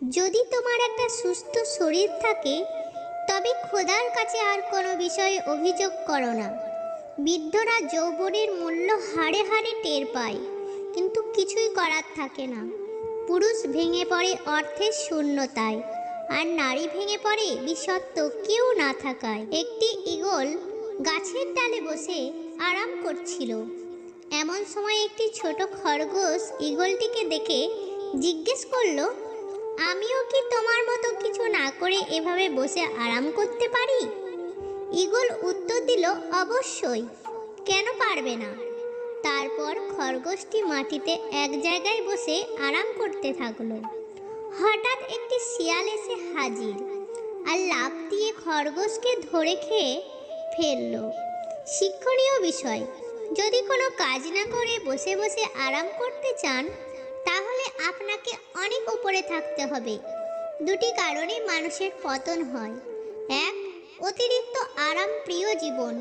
যদি তোমার একটা সুস্থ শরীর থাকে তবে খোদার কাছে আর কোনো বিষয়ে অভিযোগ করো না। বৃদ্ধরা যৌবনের মূল্য হাড়ে হাড়ে টের পায়, কিন্তু কিছুই করার থাকে না। পুরুষ ভেঙে পড়ে অর্থের শূন্যতায়, আর নারী ভেঙে পড়ে বিষত্ব কেউ না থাকায়। একটি ঈগল গাছের ডালে বসে আরাম করছিল। এমন সময় একটি ছোট খরগোশ ঈগলটিকে দেখে জিজ্ঞেস করলো, আমিও কি তোমার মতো কিছু না করে এভাবে বসে আরাম করতে পারি? ঈগল উত্তর দিল, অবশ্যই, কেন পারবে না। তারপর খরগোশটি মাটিতে এক জায়গায় বসে আরাম করতে থাকলো। হঠাৎ একটি শিয়াল এসে হাজির আর লাফ দিয়ে খরগোশকে ধরে খেয়ে ফেলল। শিক্ষণীয় বিষয়, যদি কোনো কাজ না করে বসে বসে আরাম করতে চান তাহলে আপনাকে অনেক উপরে থাকতে হবে। দুটি কারণে মানুষের পতন হয়: এক, অতিরিক্ত আরাম প্রিয় জীবন;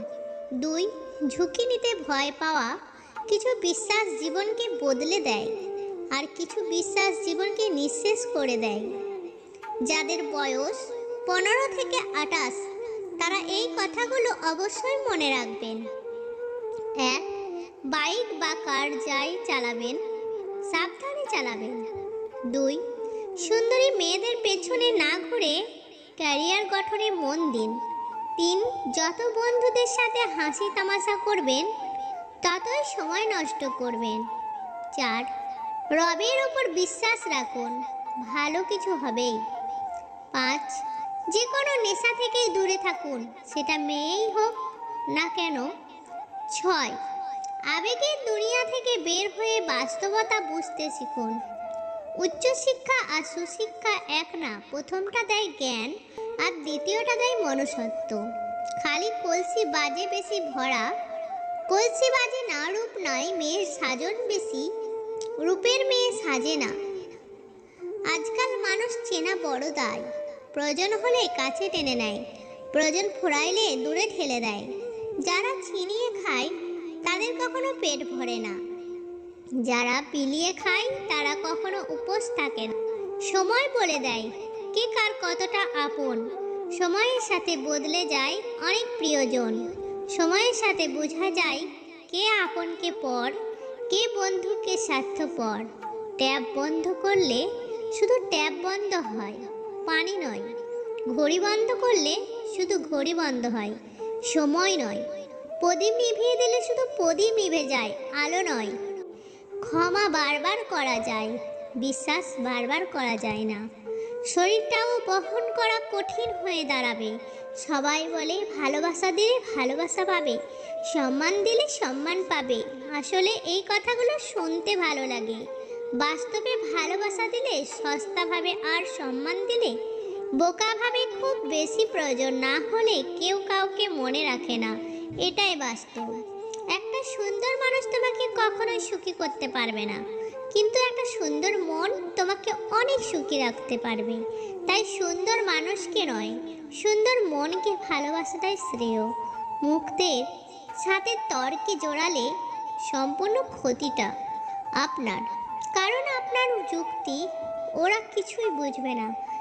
দুই, ঝুঁকি নিতে ভয় পাওয়া। কিছু বিশ্বাস জীবনকে বদলে দেয়, আর কিছু বিশ্বাস জীবনকে নিঃশেষ করে দেয়। যাদের বয়স 15 থেকে 28 তারা এই কথাগুলো অবশ্যই মনে রাখবেন। এক, বাইক বা কার যাই চালাবেন সাবধানে চালাবেন। দুই, সুন্দরী মেয়েদের পেছনে না ঘুরে ক্যারিয়ার গঠনে মন দিন। তিন, যত বন্ধুদের সাথে হাসি তামাশা করবেন ততই সময় নষ্ট করবেন। চার, রবের ওপর বিশ্বাস রাখুন, ভালো কিছু হবেই। পাঁচ, যে কোনো নেশা থেকেই দূরে থাকুন, সেটা মেয়েই হোক না কেন। ছয়, আবেগের দুনিয়া থেকে বের হয়ে বাস্তবতা বুঝতে শিখুন। উচ্চশিক্ষা আর সুশিক্ষা এক না, প্রথমটা দেয় জ্ঞান আর দ্বিতীয়টা দেয় মনুষ্যত্ব। খালি কলসি বাজে বেশি ভরা, কলসি বাজে না রূপ নাই, মেয়ের সাজন বেশি, রূপের মেয়ে সাজে না। আজকাল মানুষ চেনা বড় দায়, প্রয়োজন হলে কাছে টেনে নেয়, প্রয়োজন ফুরাইলে দূরে ঠেলে দেয়। যারা ছিনিয়ে খায় তাদের কখনো পেট ভরে না, যারা বিলিয়ে খায় তারা কখনো উপোস থাকে না। সময় বলে দেয় কে কার কতটা আপন। সময়ের সাথে বদলে যায় অনেক প্রিয়জন। সময়ের সাথে বোঝা যায় কে আপন কে পর, কে বন্ধু কে স্বার্থপর। ট্যাপ বন্ধ করলে শুধু ট্যাপ বন্ধ হয়, পানি নয়। ঘড়ি বন্ধ করলে শুধু ঘড়ি বন্ধ হয়, সময় নয়। প্রদীপ নিভিয়ে দিলে শুধু প্রদীপ নিভে যায়, আলো নয়। ক্ষমা বারবার করা যায়, বিশ্বাস বারবার করা যায় না। শরীরটাও বহন করা কঠিন হয়ে দাঁড়াবে। সবাই বলে ভালোবাসা দিলে ভালোবাসা পাবে, সম্মান দিলে সম্মান পাবে। আসলে এই কথাগুলো শুনতে ভালো লাগে, বাস্তবে ভালোবাসা দিলে সস্তাভাবে আর সম্মান দিলে বোকাভাবে খুব বেশি প্রয়োজন না হলে কেউ কাউকে মনে রাখে না। এটাই বাস্তব। একটা সুন্দর মানুষ তোমাকে কখনোই সুখী করতে পারবে না, কিন্তু একটা সুন্দর মন তোমাকে অনেক সুখী রাখতে পারবে। তাই সুন্দর মানুষকে নয়, সুন্দর মনকে ভালোবাসাটাই শ্রেয়। মুক্তের সাথে তর্কে জোড়ালে সম্পূর্ণ ক্ষতিটা আপনার, কারণ আপনার যুক্তি ওরা কিছুই বুঝবে না।